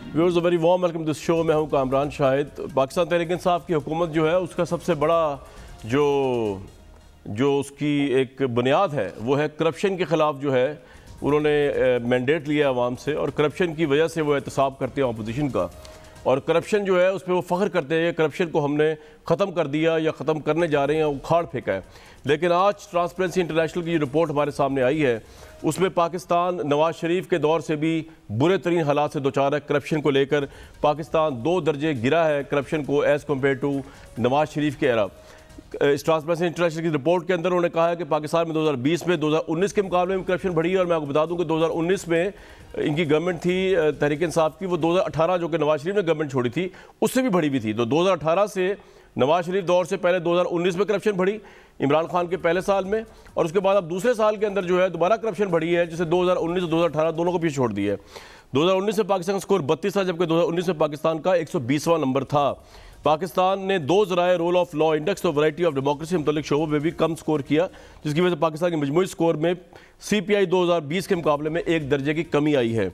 Viewers, very warm welcome this show. मैं हूं कामरान शाहिद। पाकिस्तान तहरीक इंसाफ की हुकूमत जो है उसका सबसे बड़ा जो उसकी एक बुनियाद है वो है करप्शन के ख़िलाफ़ जो है उन्होंने मैंडेट लिया आवाम से, और करप्शन की वजह से वो एहतसाब करते हैं अपोजिशन का, और करप्शन जो है उस पर वो फ़ख्र करते हैं करप्शन को हमने ख़त्म कर दिया या ख़त्म करने जा रहे हैं, उखाड़ फेंका है। लेकिन आज ट्रांसपेरेंसी इंटरनेशनल की जो रिपोर्ट हमारे सामने आई है उसमें पाकिस्तान नवाज शरीफ के दौर से भी बुरे तरीन हालात से दोचार है। करप्शन को लेकर पाकिस्तान 2 दर्जे गिरा है करप्शन को as compare to Nawaz Sharif के एरा। इस ट्रांसपेरेंसी इंटरनेशनल की रिपोर्ट के अंदर उन्होंने कहा है कि पाकिस्तान में 2020 में 2019 के मुकाबले में करप्शन बढ़ी है। और मैं आपको बता दूं कि 2019 में इनकी गवर्नमेंट थी तहरीक इंसाफ की, वो 2018 जो कि नवाज शरीफ ने गवर्नमेंट छोड़ी थी उससे भी बढ़ी हुई थी। तो 2018 से नवाज शरीफ दौर से पहले 2019 में करप्शन बढ़ी इमरान खान के पहले साल में, और उसके बाद अब दूसरे साल के अंदर जो है दोबारा करप्शन बढ़ी है, जिसे 2019 और 2018 दोनों को पीछे छोड़ दिया है। 2019 में पाकिस्तान का स्कोर 32 था, जबकि 2019 में पाकिस्तान का 120वां नंबर था। पाकिस्तान ने 2 ज़राए रोल ऑफ लॉ इंडेक्स और वैरायटी ऑफ डेमोक्रेसी मुतल्लिक शोबों में भी कम स्कोर किया, जिसकी वजह से पाकिस्तान के मजमूई स्कोर में CPI 2020 के मुकाबले में 1 दर्जे की कमी आई है।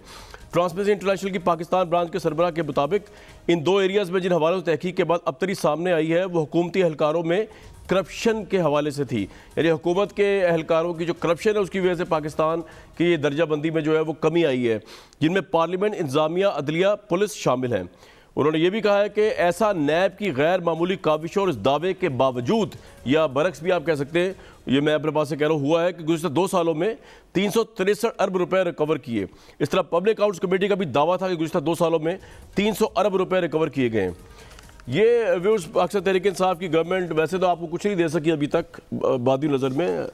ट्रांसपेरेंसी इंटरनेशनल की पाकिस्तान ब्रांच के सरबराह के मुताबिक इन 2 एरियाज़ में जिन हवालों से तहकीक के बाद अब तरी सामने आई है वो हुकूमती एहलकारों में करप्शन के हवाले से थी। यानी हुकूमत के एहलकारों की जो करप्शन है उसकी वजह से पाकिस्तान की ये दर्जाबंदी में जो है वो कमी आई है, जिनमें पार्लियामेंट, इंतजामिया, अदलिया, पुलिस शामिल हैं। उन्होंने ये भी कहा है कि ऐसा नैब की गैर मामूली काविशों और इस दावे के बावजूद, या बरक्स भी आप कह सकते हैं, ये मैं अपने पास से कह रहा हूँ, हुआ है कि गुज़श्ता 2 सालों में 363 अरब रुपए रिकवर किए। इस तरह पब्लिक अकाउंट्स कमेटी का भी दावा था कि गुज़श्ता 2 सालों में 300 अरब रुपए रिकवर किए गए हैं। ये व्यूअर्स, अक्सर तहरीक इंसाफ की गवर्नमेंट वैसे तो आपको कुछ नहीं दे सकी अभी तक, बादी नज़र में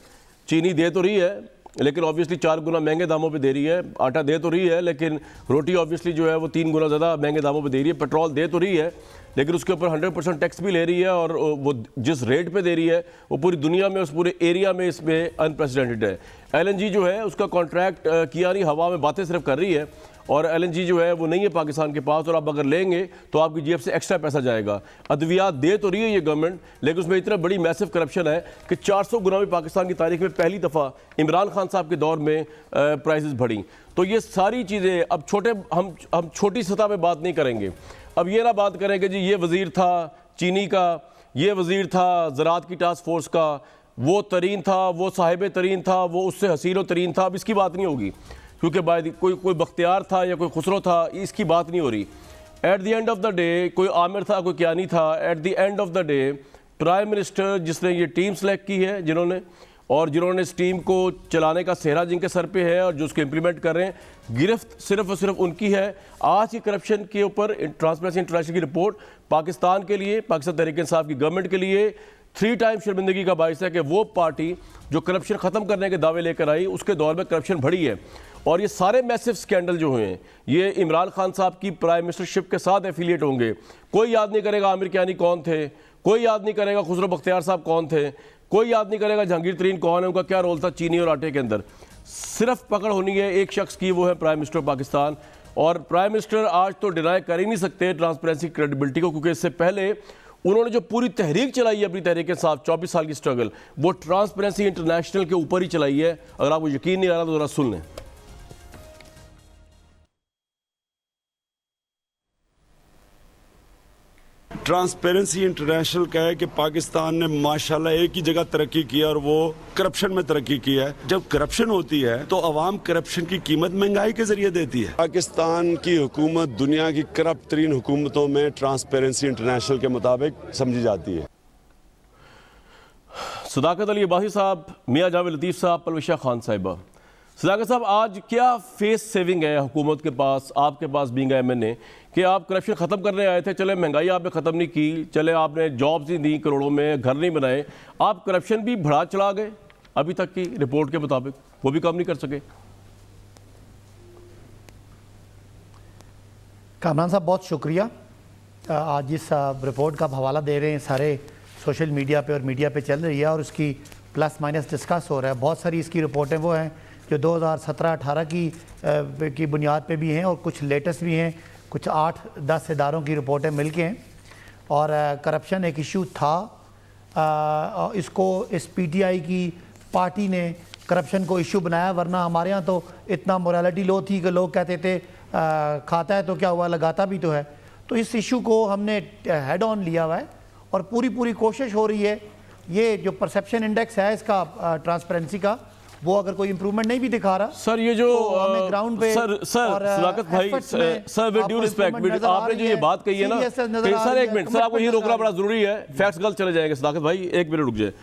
चीनी दे तो रही है लेकिन ऑब्वियसली 4 गुना महंगे दामों पे दे रही है, आटा दे तो रही है लेकिन रोटी ऑब्वियसली जो है वो 3 गुना ज़्यादा महंगे दामों पे दे रही है, पेट्रोल दे तो रही है लेकिन उसके ऊपर 100% टैक्स भी ले रही है, और वो जिस रेट पे दे रही है वो पूरी दुनिया में, उस पूरे एरिया में इसमें अनप्रेसिडेंटेड है। LNG जो है उसका कॉन्ट्रैक्ट किया नहीं, हवा में बातें सिर्फ कर रही है, और LNG जो है वो नहीं है पाकिस्तान के पास, और आप अगर लेंगे तो आपकी जेब से एक्स्ट्रा पैसा जाएगा। अद्वियात दे तो रही है ये गवर्नमेंट, लेकिन उसमें इतना बड़ी मैसिव करप्शन है कि 400 गुना भी पाकिस्तान की तारीख में पहली दफ़ा इमरान खान साहब के दौर में प्राइसेस बढ़ी। तो ये सारी चीज़ें अब हम छोटी सतह पे बात नहीं करेंगे। अब ये ना बात करें कि जी ये वज़ीर था चीनी का, ये वज़ीर था ज़राअत की टास्क फोर्स का, वो तरीन था, वो साहिब तरीन था, वो उससे हसीनो तरीन था। अब इसकी बात नहीं होगी क्योंकि बाद कोई बख्तियार था या कोई खुसरो था, इसकी बात नहीं हो रही। At the end of the day कोई आमिर था, कोई कियानी था। At the end of the day prime minister जिसने ये टीम सेलेक्ट की है, जिन्होंने इस टीम को चलाने का सेहरा जिनके सर पे है और जो उसको इम्प्लीमेंट कर रहे हैं, गिरफ्त सिर्फ और सिर्फ उनकी है। आज की करप्शन के ऊपर ट्रांसपेरेंसी इंटरनेशनल की रिपोर्ट पाकिस्तान के लिए, पाकिस्तान तहरीक इंसाफ की गवर्नमेंट के लिए 3 टाइम शर्मिंदगी का बायस है कि वो पार्टी जो करप्शन ख़त्म करने के दावे लेकर आई उसके दौर में करप्शन बढ़ी है। और ये सारे मैसिव स्कैंडल जो हुए हैं ये इमरान खान साहब की प्राइम मिनिस्टरशिप के साथ एफिलिएट होंगे। कोई याद नहीं करेगा आमिर कियानी कौन थे, कोई याद नहीं करेगा खुसरो बख्तियार साहब कौन थे, कोई याद नहीं करेगा जहांगीर तरीन कौन है, उनका क्या रोल था चीनी और आटे के अंदर। सिर्फ पकड़ होनी है एक शख्स की, वो है प्राइम मिनिस्टर पाकिस्तान। और प्राइम मिनिस्टर आज तो डिनाई कर ही नहीं सकते ट्रांसपेरेंसी क्रेडिबिलिटी को, क्योंकि इससे पहले उन्होंने जो पूरी तहरीक चलाई है अपनी तहरीक के साथ 24 साल की स्ट्रगल, वो ट्रांसपेरेंसी इंटरनेशनल के ऊपर ही चलाई है। अगर आपको यकीन नहीं आ रहा तो ज़रा सुन लें। ट्रांसपेरेंसी इंटरनेशनल का है कि पाकिस्तान ने माशाल्लाह एक ही जगह तरक्की की है और वो करप्शन में तरक्की की है। जब करप्शन होती है तो अवाम करप्शन की कीमत महंगाई के जरिए देती है। पाकिस्तान की हुकूमत दुनिया की करप्ट तरीन हुकूमतों में ट्रांसपेरेंसी इंटरनेशनल के मुताबिक समझी जाती है। सदाकत अली अब्बासी साहब, मियां जावेद लतीफ़ साहब, परविशा खान साहिबा। सदाकत साहब, आज क्या फेस सेविंग है हुकूमत के पास, आपके पास बीइंग MNA, कि आप करप्शन ख़त्म करने आए थे, चले महंगाई आपने ख़त्म नहीं की, चले आपने जॉब्स नहीं दी, करोड़ों में घर नहीं बनाए, आप करप्शन भी बढ़ा चला गए अभी तक की रिपोर्ट के मुताबिक, वो भी कम नहीं कर सके। कामरान साहब बहुत शुक्रिया। आज इस रिपोर्ट का हवाला दे रहे हैं, सारे सोशल मीडिया पे और मीडिया पे चल रही है और उसकी प्लस माइनस डिस्कस हो रहा है। बहुत सारी इसकी रिपोर्टें वो हैं जो 2017-18 की बुनियाद पे भी हैं और कुछ लेटेस्ट भी हैं, कुछ 8-10 इदारों की रिपोर्टें मिल के हैं। और करप्शन एक इशू था, इसको इस PTI की पार्टी ने करप्शन को इशू बनाया, वरना हमारे यहाँ तो इतना मोरालिटी लो थी कि लोग कहते थे खाता है तो क्या हुआ, लगाता भी तो है। तो इस इशू को हमने हेड ऑन लिया हुआ है और पूरी कोशिश हो रही है। ये जो परसेप्शन इंडेक्स है इसका ट्रांसपेरेंसी का, वो अगर कोई इंप्रूवमेंट नहीं भी दिखा रहा सर, ये जो तो हमें ग्राउंड पे सर सदाकत भाई, सर विद ड्यू रिस्पेक्ट, आपने जो ये बात कही है ना कि सर एक मिनट सर, आपको ये रोकना बड़ा जरूरी है, फैक्ट्स गलत चले जाएंगे। सदाकत भाई एक मिनट रुक जाए,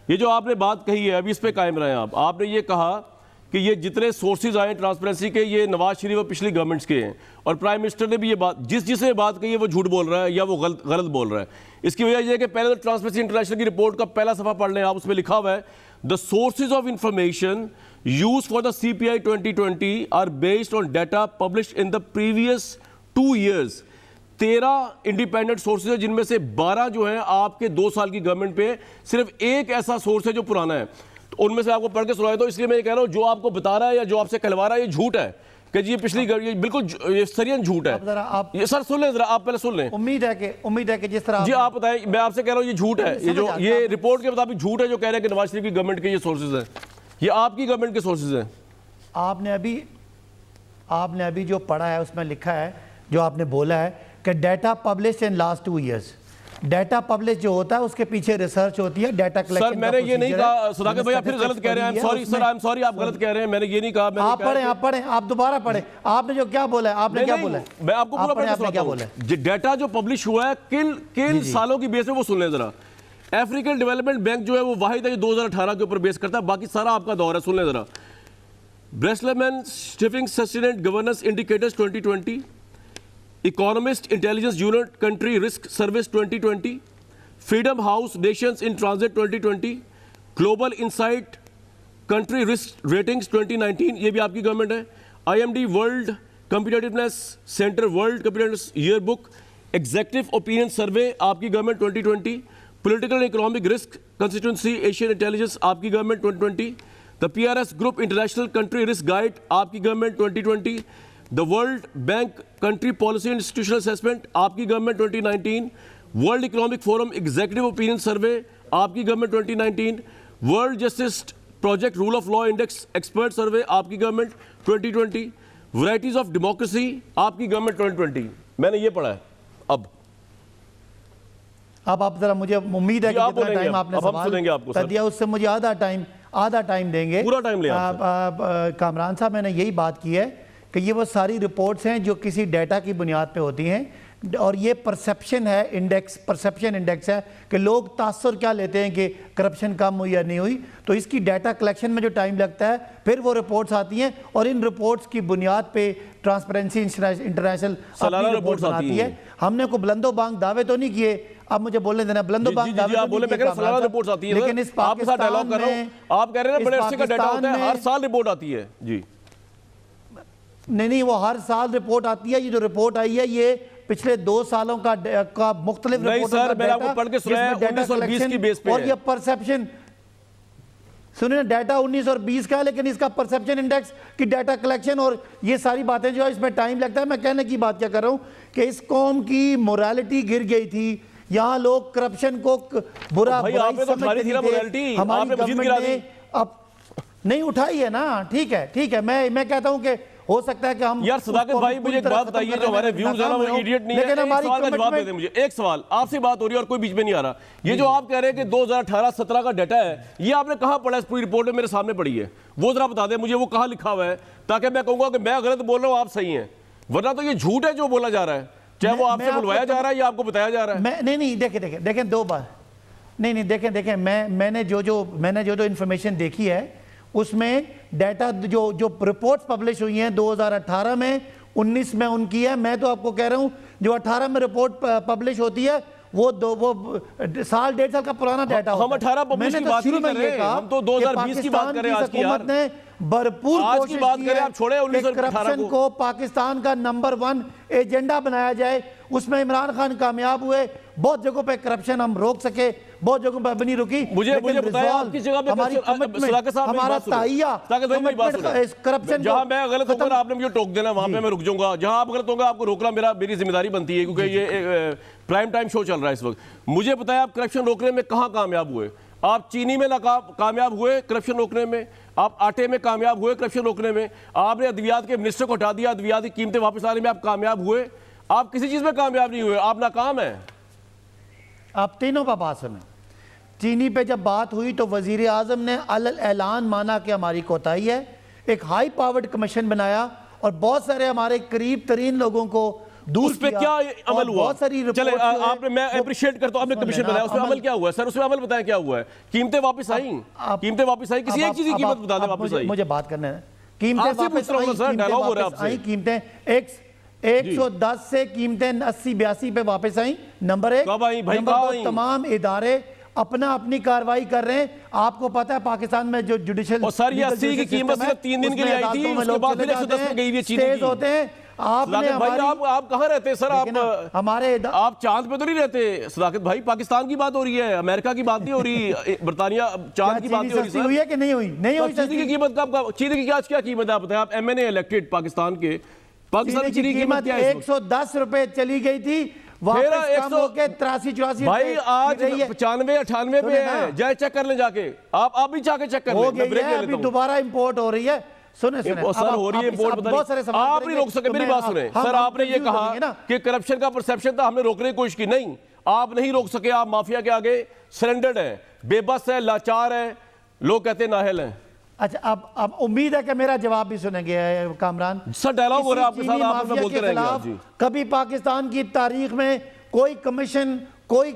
ये जो आपने बात कही है अभी इस पे कायम रहे आप। आपने ये कहा कि ये जितने सोर्सेज आए ट्रांसपेरेंसी के, ये नवाज शरीफ और पिछली गवर्नमेंट्स के हैं, और प्राइम मिनिस्टर ने भी ये बात, जिसने बात कही है वो झूठ बोल रहा है या वो गलत बोल रहा है। इसकी वजह यह है कि पहले तो ट्रांसपेरेंसी इंटरनेशनल की रिपोर्ट का पहला सफा पढ़ लें आप, उसमें लिखा हुआ है the sources of information used for the CPI 2020 are based on data published in the previous 2 years। 13 independent sources है, जिनमें से 12 जो है आपके 2 साल की गवर्नमेंट पे, सिर्फ एक ऐसा सोर्स है जो पुराना है। तो उनमें से आपको पढ़ के सुनाया, तो इसलिए मैं ये कह रहा हूं जो आपको बता रहा है या जो आपसे कहलवा रहा है ये झूठ है कि जी ये पिछली ये बिल्कुल ये सरियन झूठ है। ये सर सुन लें जरा, आप पहले सुन लें। उम्मीद है कि जिस तरह जी आप बताएं, मैं आपसे कह रहा हूं ये झूठ है, ये जो ये रिपोर्ट के मुताबिक झूठ है जो कह रहे हैं कि नवाज शरीफ की गवर्नमेंट के ये सोर्सेज हैं, ये आपकी गवर्नमेंट के सोर्सेज हैं। आपने अभी जो पढ़ा है उसमें लिखा है, जो आपने बोला है कि data publish in last 2 years. Data publish जो होता है उसके पीछे रिसर्च होती है, डाटा कलेक्शन। सर मैंने ये नहीं कहा, सदाकत भाई आप फिर गलत कह रहे हैं। Sorry sir, I am sorry, आप गलत कह रहे हैं, मैंने ये नहीं कहा। आप पढ़ें, आप दोबारा पढ़ें। आपने जो क्या बोला है, आपने क्या बोला है, मैं आपको पूरा पढ़ के सुनाता हूं। डाटा जो पब्लिश हुआ है किन सालों की बेस पे वो सुन लें जरा। अफ्रीकन डेवलपमेंट बैंक जो है वो वाहिद है 2018 के ऊपर बेस करता है, बाकी सारा आपका दौर है, सुन लें जरा। Bertelsmann Stiftung sustainable governance indicators 2020, economist intelligence unit country risk service 2020, freedom house nations in transit 2020, global insight country risk ratings 2019, ये भी आपकी गवर्नमेंट है। IMD world competitiveness centre world competitiveness yearbook, executive opinion survey आपकी government 2020, political economic risk constituency Asian intelligence आपकी government 2020, the PRS group international country risk guide आपकी government 2020, the world bank country policy institutional assessment आपकी government 2019, world economic forum executive opinion survey आपकी government 2019, world justice project rule of law index expert survey आपकी government 2020, varieties of democracy आपकी government 2020। मैंने ये पढ़ा है। अब आप जरा, मुझे उम्मीद है कि जितना टाइम आपने सवाल कर दिया उससे मुझे आधा टाइम देंगे, पूरा टाइम लें। कामरान साहब, मैंने यही बात की है कि ये वो सारी रिपोर्ट्स हैं जो किसी डेटा की बुनियाद पे होती हैं, और ये परसेप्शन इंडेक्स है कि लोग तासुर क्या लेते हैं कि करप्शन कम हुई या नहीं हुई। तो इसकी डाटा कलेक्शन में जो टाइम लगता है, फिर वो रिपोर्ट्स आती हैं और इन रिपोर्ट्स की बुनियाद पे ट्रांसपेरेंसी इंटरनेशनल अपनी रिपोर्ट बनाती है। हमने कोई बुलंदो बांग दावे तो नहीं किए, अब मुझे बोलने देना। बुलंदो बांग दावे तो नहीं किए, रिपोर्ट्स आती है, लेकिन इस पाकिस्तान में आप कह रहे हैं बड़े अरसे का डाटा होता है, हर साल रिपोर्ट आती है। जी नहीं, वो हर साल रिपोर्ट आती है। ये जो रिपोर्ट आई है ये पिछले 2 सालों का मुख्तलिफ रिपोर्ट सर, मैंने आपको पढ़ के सुनाया 19 और 20 की बेस पे और ये परसेप्शन सुनिए, डाटा 19 और 20 का है, लेकिन इसका परसेप्शन इंडेक्स की डाटा कलेक्शन और ये सारी बातें जो है इसमें टाइम लगता है। मैं कहने की बात क्या कर रहा हूं कि इस कौम की मोरालिटी गिर गई थी, यहाँ लोग करप्शन को बुरा समझते थे। हमारी गवर्नमेंट ने अब नहीं उठाई है ना। ठीक है, मैं कहता हूं कि हो सकता है कि हम यार सदाकत भाई, मुझे एक बात बताइए, जो हमारे व्यूअर्स हैं ना वो इडियट नहीं है, लेकिन हमारी सवाल का जवाब दे दें मुझे। एक सवाल आपसे बात हो रही है और कोई बीच में नहीं आ रहा। ये जो आप कह रहे हैं कि 2018-17 का डाटा है, ये आपने कहां पढ़ा? इस पूरी रिपोर्ट में मेरे सामने पड़ी है, वो जरा बता दें मुझे, वो कहां लिखा हुआ है, ताकि मैं कहूंगा कि मैं गलत बोल रहा हूं, आप सही हैं। वरना तो ये झूठ है जो बोला जा रहा है, चाहे वो आपसे बुलवाया जा रहा है या आपको बताया जा रहा है। नहीं, देखें 2 बार नहीं, देखें मैंने जो इंफॉर्मेशन देखी है उसमें डाटा जो रिपोर्ट्स पब्लिश हुई हैं 2018 में, 19 में उनकी है। मैं तो आपको कह रहा हूं जो 18 में रिपोर्ट पब्लिश होती है वो 1.5 साल का पुराना डाटा हम 18 पब्लिश की बात नहीं कर रहे, हम तो 2020 की बात कर रहे हैं। आज की यार ने भरपूर कोशिश की है, आप छोड़े 19 और 18 करप्शन को पाकिस्तान का नंबर 1 एजेंडा बनाया जाए। उसमें इमरान खान कामयाब हुए, बहुत जगहों पे करप्शन हम रोक सके, बहुत जगहों पे नहीं रुकी। मुझे बताया आपकी जगह पे हमारी हमारा ताइया करप्शन, जहां मैं गलत होगा आपने मुझे टोक देना, वहां पे मैं रुक जाऊंगा। जहां आप गलत होगा आपको रोकना मेरी जिम्मेदारी बनती है, क्योंकि ये प्राइम टाइम शो चल रहा है इस वक्त। मुझे बताया आप करप्शन रोकने में कहां कामयाब हुए? आप चीनी में कामयाब हुए करप्शन रोकने में, आप आटे में कामयाब हुए करप्शन रोकने में, आपने अद्वियात के मिनिस्टर को हटा दिया, अद्वियात की कीमतें वापस लाने में आप कामयाब हुए, आप किसी चीज में कामयाब नहीं हुए, आप नाकाम हैं। आप तीनों पर बात सुने। चीनी पे जब बात हुई तो वजीर आजम ने अलल ऐलान माना कि हमारी कोताही है, एक हाई पावर्ड कमीशन बनाया और बहुत सारे हमारे करीब तरीन लोगों को दूर उस पे क्या अमल हुआ? बहुत सारी चले आपने, मैं अप्रिशिएट करता हूं, आपने कमीशन बनाया, उसमें अमल क्या हुआ है सर? उसमें अमल बताया क्या हुआ है? कीमतें वापस आई, कीमतें वापस आई, किसी एक चीज की कीमत बता दें वापस आई। मुझे बात करने हैं। कीमतें आपसे पूछ रहा हूं ना सर, डायलॉग हो रहा है आपसे। कीमतें 110 से कीमतें 80-82 पे वापस आई। नंबर 1। कब आई भाई? नंबर 2, तमाम इदारे अपनी कार्रवाई कर रहे हैं। आपको पता है पाकिस्तान में जो जुडिशियल, और सर ये 80 की कीमत सिर्फ 3 दिन के लिए आई थी, उसके बाद फिर 110 में गई हुई चीनी की। होते हैं। आपने भाई आप कहां रहते हैं सर? आप चांद पे तो नहीं रहते सदाकत भाई, पाकिस्तान की बात हो रही है, अमेरिका की बात नहीं हो रही, बरतानिया चांद की बात नहीं हो रही। हुई है कि नहीं हुई? नहीं हुई। चीनी की कीमत कब, चीनी की आज क्या कीमत है आप बताएं? आप एमएनए इलेक्टेड पाकिस्तान के, पाकिस्तान की चीनी की कीमत क्या है? 110 रुपए चली गई थी, वापस कम होके 83-84 भाई आज 95-98 पे है। जाए चेक कर ले जाके, आप भी जाके चेक कर ले। ब्रेक ले लेता हूं। दोबारा इंपोर्ट हो रही है। सुने सर हो रही है इंपोर्ट, आप नहीं रोक सके। मेरी बात सुने सर, आपने ये कहा कि करप्शन का परसेप्शन था, हमने रोकने की कोशिश की, नहीं आप नहीं रोक सके। आप माफिया के आगे सरेंडर्ड है, बेबस है, लाचार है, लोग कहते हैं नाहल है। अच्छा, अब उम्मीद है कि मेरा जवाब भी सुनेंगे कामरान। सर डायलॉग हो रहा है आपके साथ, आप बोलते रहेंगे। कभी पाकिस्तान की तारीख में कोई कमीशन, कोई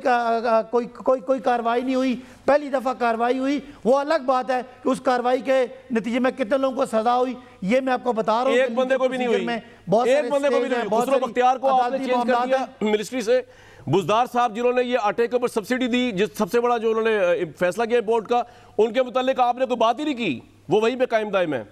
कार्रवाई नहीं हुई, पहली दफा कार्रवाई हुई। वो अलग बात है कि उस कार्रवाई के नतीजे में कितने लोगों को सजा हुई, ये मैं आपको बता रहा हूँ। एक बंदे को भी नहीं हुई, एक बंदे को भी नहीं हुई। खुसरो बख्तियार को आपने चेंज कर दिया मिनिस्ट्री से। बुजदार साहब जिन्होंने ये आटे के ऊपर सब्सिडी दी, जिस सबसे बड़ा जो उन्होंने फैसला किया बोर्ड का, उनके मुतालिक आपने कोई बात ही नहीं की, वो वहीं पे कायम दायम है।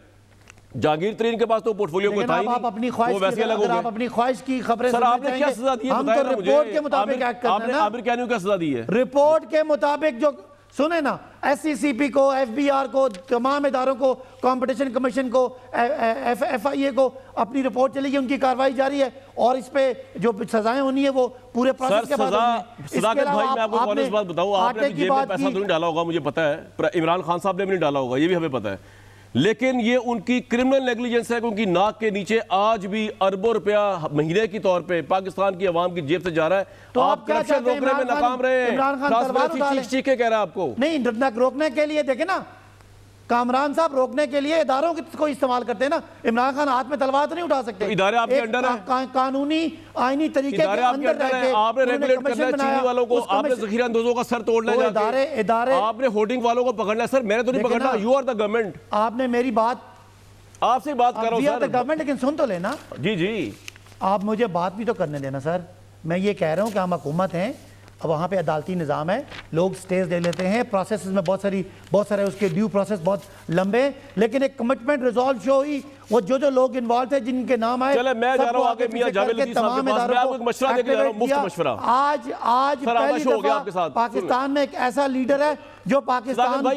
जहांगीर तरीन के पास तो पोर्टफोलियो को था ही नहीं, आप अपनी ख्वाहिश, वो वैसे अलग हो गए। आप अपनी ख्वाहिश की खबरें सर आपने क्या सजा दी है? हम तो रिपोर्ट के मुताबिक एक्ट करते हैं ना। आमिर कैनियो क्या सजा दी है? रिपोर्ट के मुताबिक जो सुने ना, एससीसीपी को, एफबीआर को, तमाम इदारों को, कंपटीशन कमीशन को, एफआईए को अपनी रिपोर्ट चलेगी, उनकी कार्रवाई जारी है और इस पे जो सजाएं होनी है वो पूरे प्रोसेस के बाद होनी है। सदाकत भाई मैं आपको ऑनेस्ट बात बताऊं, आपने जेब में पैसा तो नहीं डाला होगा, मुझे पता है, इमरान खान साहब ने भी नहीं डाला होगा, ये भी हमें पता है, लेकिन ये उनकी क्रिमिनल नेग्लिजेंस है कि उनकी नाक के नीचे आज भी अरबों रुपया महीने के तौर पे पाकिस्तान की आवाम की जेब से जा रहा है। तो आप करप्शन रोकने में नाकाम रहे हैं। इमरान खान चीख के कह रहा है आपको। नहीं, रोकने के लिए देखे ना, कामरान साहब रोकने के लिए इदारों को इस्तेमाल करते हैं ना। इमरान खान हाथ में तलवार तो नहीं उठा सकते। इदारे आपके अंडर है, कानूनी आईनी तरीके के अंदर रह के आपने रेगुलेट करना है चीनी वालों को, आपने ज़ख़ीरा अंदोज़ों का सर तोड़ना है, इदारे आपने होर्डिंग वालों को पकड़ना है। सर मैंने तो नहीं पकड़ना, यू आर द गवर्नमेंट। आपने मेरी बात, आपसे बात कर रहा हूं सर, गवर्नमेंट, लेकिन सुन तो लेना। जी जी, आप मुझे बात भी तो करने देना सर। मैं ये कह रहा हूं कि हम हुकूमत हैं, अब वहाँ पे अदालती निज़ाम है, लोग स्टेज ले लेते हैं, प्रोसेस में बहुत सारे उसके ड्यू प्रोसेस बहुत लंबे, लेकिन एक कमिटमेंट रिजॉल्व शो हुई। वो जो लोग इन्वॉल्व थे, जिनके नाम आए, चले मैं जा रहा हूं आगे मियां जावेद लतीफ साहब के पास, मैं आपको एक मशवरा देके जा रहा हूं, मुफ्त मशवरा। आज पहली दफा पाकिस्तान में एक ऐसा लीडर है जो पाकिस्तान को,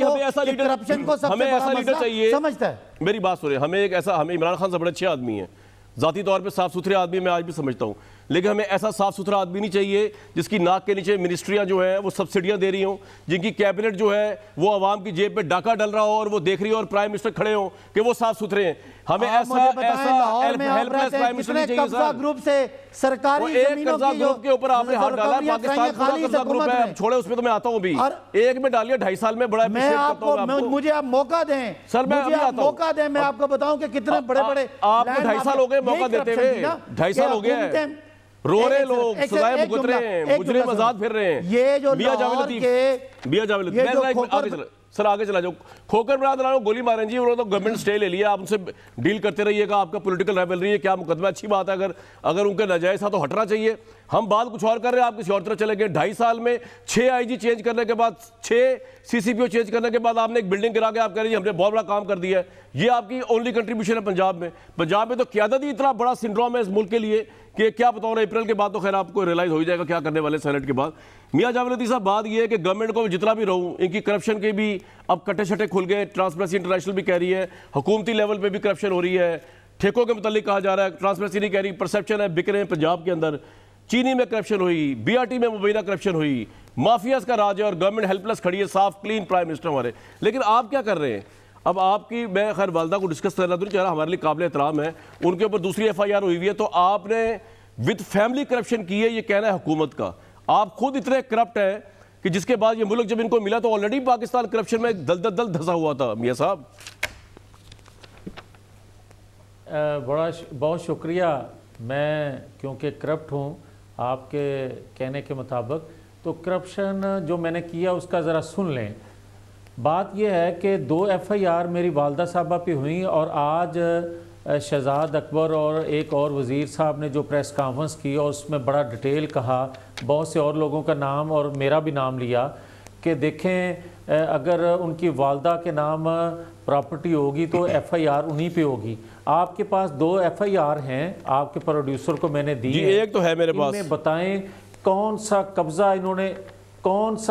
करप्शन को सबसे बड़ा मसला समझता है। मेरी बात सुनिए, हमें इमरान खान से बड़े अच्छे आदमी है, जाती तौर पे साफ सुथरे आदमी मैं आज भी समझता हूँ, लेकिन हमें ऐसा साफ सुथरा आदमी नहीं चाहिए जिसकी नाक के नीचे मिनिस्ट्रियां जो है वो सब्सिडियां दे रही हों, जिनकी कैबिनेट जो है वो आवाम की जेब पे डाका डल रहा हो और वो देख रही हो और प्राइम मिनिस्टर खड़े हो कि वो साफ सुथरे हैं। हमें ऐसा हेल्पलेस प्राइम मिनिस्टर नहीं चाहिए सर। ग्रुप से सरकारी एक कर्जा ग्रुप के ऊपर आपने हाथ डाला, पाकिस्तान पूरा कर्जा ग्रुप है, छोड़े उसमें तो मैं आता हूँ भी, एक में डालिए 2.5 साल में बड़ा। मुझे आप मौका दें सर, मैं मौका दें, मैं आपको बताऊं कि कितने बड़े आपको 2.5 साल हो गए मौका देते हुए, 2.5 साल हो गए, रो रहे लोग, सजाएं भुगत रहे हैं, मुजरिम आजाद फिर रहे हैं। ये जो मियां जावेद लतीफ, सर आगे चला जाओ, खोकर बरादरान को गोली मारें जी, उन्होंने तो गवर्नमेंट स्टे ले लिया, आप उनसे डील करते रहिएगा, आपका पॉलिटिकल राइवलरी है, क्या मुकदमा, अच्छी बात है, अगर उनके नाजायज था तो हटना चाहिए। हम बात कुछ और कर रहे हैं, आप किसी और तरह चले गए। 2.5 साल में 6 आईजी चेंज करने के बाद, 6 सीसीपीओ चेंज करने के बाद आपने एक बिल्डिंग गिरा के आप कह रहे हैं हमने बहुत बड़ा काम कर दिया है। ये आपकी ओनली कंट्रीब्यूशन है पंजाब में। पंजाब में तो क़यादत ही इतना बड़ा सिंड्रोम है इस मुल्क के लिए कि क्या बताओ ना, अप्रैल के बाद तो खैर आपको रियलाइज हो जाएगा क्या करने वाले सेनेट के बाद। मियां जावेद लतीफ साहब, बात ये है कि गवर्नमेंट को जितना भी रहूं, इनकी करप्शन के भी अब कटे शटे खुल गए। ट्रांसपेरेंसी इंटरनेशनल भी कह रही है हुकूमती लेवल पे भी करप्शन हो रही है, ठेकों के मुतालिक कहा जा रहा है, ट्रांसपेरेंसी नहीं कह रही, परसेप्शन है बिक रहे हैं पंजाब के अंदर। चीनी में करप्शन हुई, बीआरटी में मुबैना करप्शन हुई, माफियाज का राज है और गवर्नमेंट हेल्पलेस खड़ी है, साफ क्लीन प्राइम मिनिस्टर हमारे। लेकिन आप क्या कर रहे हैं, अब आपकी, मैं खैर वालदा को डिस्कस करना तो नहीं चाह रहा, हमारे लिए काबिल एहतराम है, उनके ऊपर दूसरी FIR हुई हुई है, तो आपने विद फैमिली करप्शन की है, ये कहना है हुकूमत का। आप खुद इतने करप्ट है कि जिसके बाद ये मुल्क जब इनको मिला तो ऑलरेडी पाकिस्तान करप्शन में दल धसा हुआ था। मियां साहब बहुत शुक्रिया। मैं क्योंकि करप्ट हूँ आपके कहने के मुताबिक, तो करप्शन जो मैंने किया उसका ज़रा सुन लें। बात यह है कि 2 FIR मेरी वालदा साहबा पे हुई और आज शहजाद अकबर और एक और वज़ीर साहब ने जो प्रेस कॉन्फ्रेंस की और उसमें बड़ा डिटेल कहा, बहुत से और लोगों का नाम और मेरा भी नाम लिया कि देखें अगर उनकी वालदा के नाम प्रॉपर्टी होगी तो FIR उन्हीं पे होगी। आपके पास 2 FIR हैं, आपके प्रोड्यूसर को मैंने दी जी, है। एक तो है मेरे पास। इनमें बताएं कौन सा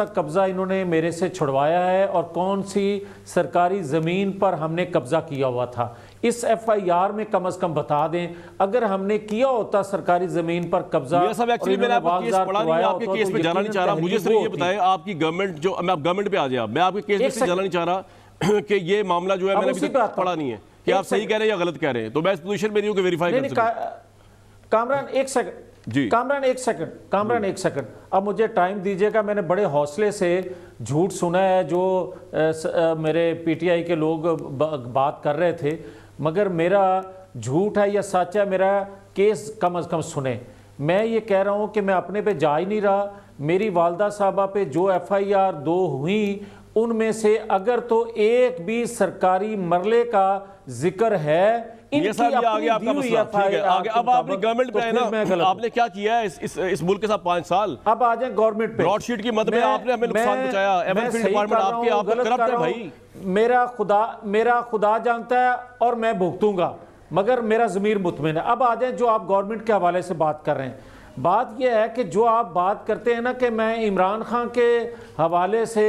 कब्ज़ा इन्होंने मेरे से छुड़वाया है और कौन सी सरकारी ज़मीन पर हमने कब्ज़ा किया हुआ था। इस FIR में कम से कम बता दें, अगर हमने किया होता सरकारी ज़मीन पर कब्ज़ा। ये सब एक्चुअली मैंने आपका केस पढ़ा नहीं, आपके केस में जाना नहीं चाह रहा। मुझे सिर्फ ये बताएं, आपकी गवर्नमेंट जो, मैं आप गवर्नमेंट पे आ जाए, मैं आपके केस में से जाना नहीं चाह रहा कि ये मामला जो है मैंने अभी तक पढ़ा नहीं है कि आप सही कह रहे हैं या गलत कह रहे हैं, तो मैं इस पोजीशन में नहीं हूं कि वेरीफाई कर सकूं। कामरान एक सेकंड जी, कामरान एक सेकंड, अब मुझे टाइम दीजिएगा। मैंने बड़े हौसले से झूठ सुना है जो मेरे PTI के लोग बात कर रहे थे, मगर मेरा झूठ है या सच है, मेरा केस कम से कम सुने। मैं ये कह रहा हूँ कि मैं अपने पे जा ही नहीं रहा। मेरी वालदा साहबा पे जो FIR 2 हुई, उनमें से अगर तो एक भी सरकारी मरले का जिक्र है, ये सब ये आगे आपका मसला, ठीक है आगे। अब आपने गवर्नमेंट पे है ना, आपने क्या किया है इस मुल्क के साथ 5 साल। अब आ जाए गवर्नमेंट पे। ब्रॉडशीट की मद में आपने हमें नुकसान पहुंचाया, एमएनफील्ड डिपार्टमेंट आपके, आप करप्ट है भाई। मेरा खुदा जानता है और मैं भुगतूंगा, मगर मेरा ज़मीर मुतमिन है। अब आ जाए जो आप गवर्नमेंट के हवाले से बात कर रहे हैं। बात यह है कि जो आप बात करते हैं ना कि मैं इमरान खान के हवाले से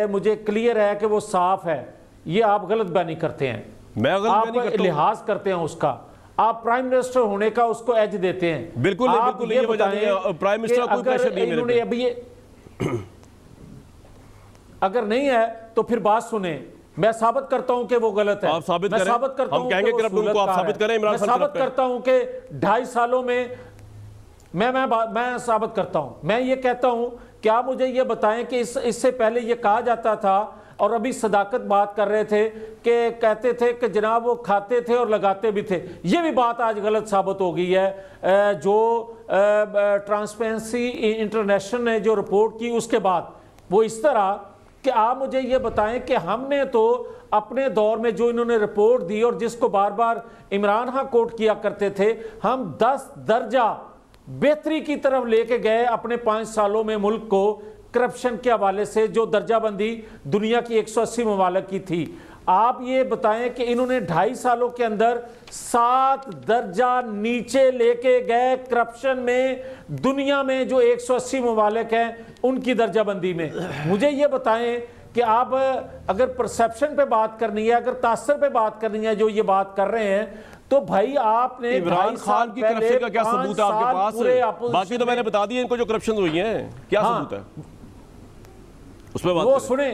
मुझे क्लियर है कि वो साफ है, ये आप गलत बयानी करते हैं। आप लिहाज करते हैं उसका, आप प्राइम मिनिस्टर होने का उसको एज देते हैं। बिल्कुल बिल्कुल, ये बताइए प्राइम मिनिस्टर कोई प्रेशर नहीं मेरे पे। अभी ये अगर नहीं है तो फिर बात सुने, मैं साबित करता हूं कि वो गलत है। आप साबित मैं करें, साबित करता हम हूं कहेंगे करप्ट उनको, आप साबित करें इमरान खान साबित करता हूं कि 2.5 सालों में मैं साबित करता हूं। मैं ये कहता हूं कि आप मुझे ये बताएं कि इससे पहले ये कहा जाता था, और अभी सदाकत बात कर रहे थे कि कहते थे कि जनाब वो खाते थे और लगाते भी थे। ये भी बात आज गलत साबित हो गई है। जो ट्रांसपेरेंसी इंटरनेशनल ने जो रिपोर्ट की उसके बाद वो इस तरह कि आप मुझे ये बताएं कि हमने तो अपने दौर में जो इन्होंने रिपोर्ट दी और जिसको बार बार इमरान खान कोट किया करते थे, हम 10 दर्जा बेहतरी की तरफ लेके गए अपने 5 सालों में मुल्क को करप्शन के हवाले से, जो दर्जाबंदी दुनिया की 180 ममालिक की थी। आप ये बताएं कि इन्होंने 2.5 सालों के अंदर 7 दर्जा नीचे लेके गए करप्शन में, दुनिया में जो 180 ममालिक हैं उनकी दर्जाबंदी में। मुझे ये बताएं कि आप अगर परसेप्शन पे बात करनी है, अगर तासर पे बात करनी है, जो ये बात कर रहे हैं, तो भाई आपने इमरान खान की करप्शन का क्या सबूत है आपके पास? बाकी तो मैंने बता दिया इनको जो करप्शन हुई हैं, क्या सबूत है उसमें बात वो सुने।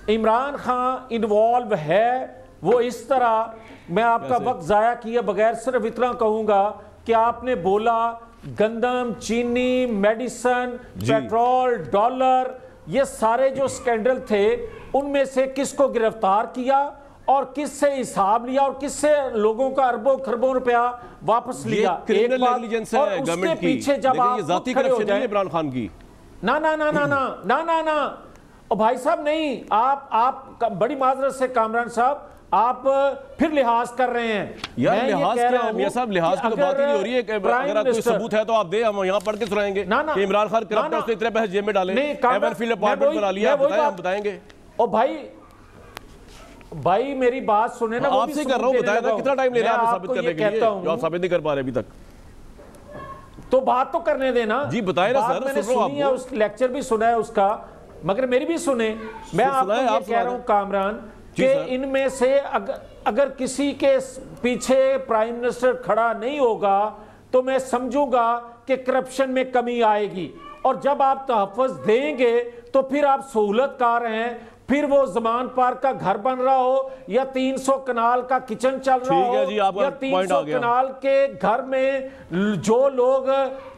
इमरान खान इन्वॉल्व है, वो इस तरह, मैं आपका वक्त जाया किए बगैर सिर्फ इतना कहूंगा कि आपने बोला गंदम, चीनी, मेडिसन, पेट्रोल, डॉलर, ये सारे जो स्कैंडल थे उनमें से किसको गिरफ्तार किया और किससे हिसाब लिया और किससे लोगों का अरबों खरबों रुपया वापस लिया। एक बात, और उसके पीछे जब आप जाती करप्शन नहीं है इमरान खान की, ना ना ना ना ना ना ना ना और भाई साहब नहीं, आप बड़ी माजरत से कामरान साहब, आप फिर लिहाज कर रहे हैं। यार लिहाज क्या है मियां साहब, लिहाज की तो बात ही नहीं हो रही है। अगर कोई सबूत है तो आप दे, हम यहाँ पढ़ के सुनाएंगे कि इमरान खान करप्ट है, उसने इतने पैसे जेब में डाले, एमएनफील्ड डिपार्टमेंट बना लिया, हम बताएंगे। और भाई मेरी बात सुने ना, आपसे कर रहा हूँ, बताया ना कितना टाइम ले रहा है साबित करने के लिए, जो आप साबित नहीं कर पा रहे अभी तक। तो बात तो करने देना जी, बताए ना सर, मैंने सुनी है, उस लेक्चर भी सुना है उसका, मगर मेरी भी सुने। मैं आपको ये कह रहा हूं कामरान कि इनमें से अगर किसी के पीछे प्राइम मिनिस्टर खड़ा नहीं होगा तो मैं समझूंगा कि करप्शन में कमी आएगी, और जब आप तहफ़्फ़ुज़ देंगे तो फिर आप सहूलतकार हैं, फिर वो जमान पार्क का घर बन रहा हो या 300 कनाल का किचन चल रहा ठीक है जी, हो आपका या पॉइंट आ 300 गया। कनाल के घर में जो लोग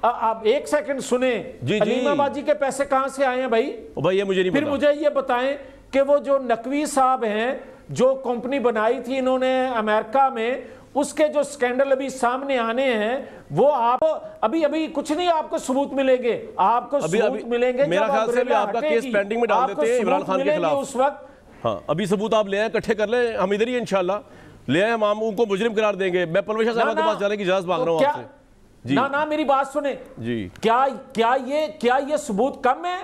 आप एक सेकंड सुने, जी। अलीमाबाजी के पैसे कहां से आए हैं भाई? भाई ये मुझे नहीं फिर पता। मुझे ये बताएं कि वो जो नकवी साहब हैं, जो कंपनी बनाई थी इन्होंने अमेरिका में, उसके जो स्कैंडल अभी सामने आने हैं, वो आप अभी कुछ नहीं आपको सबूत मिलेंगे, आपको सबूत मिलेंगे मेरा जब ख्याल से भी अम्ब्रेला आपका हटेगी, केस पेंडिंग में डाल आपको देते हैं इमरान सबूत खान के मिलेंगे खिलाफ उस वक्त। हाँ, अभी सबूत आप ले आए, इकट्ठे कर ले, हम इधर ही इंशाल्लाह ले आए, हम उनको मुजरिम करार देंगे। मैं परवेश साहब के पास जाने की इजाजत मांग रहा हूँ आपसे जी। ना मेरी बात सुने जी। क्या ये सबूत कम है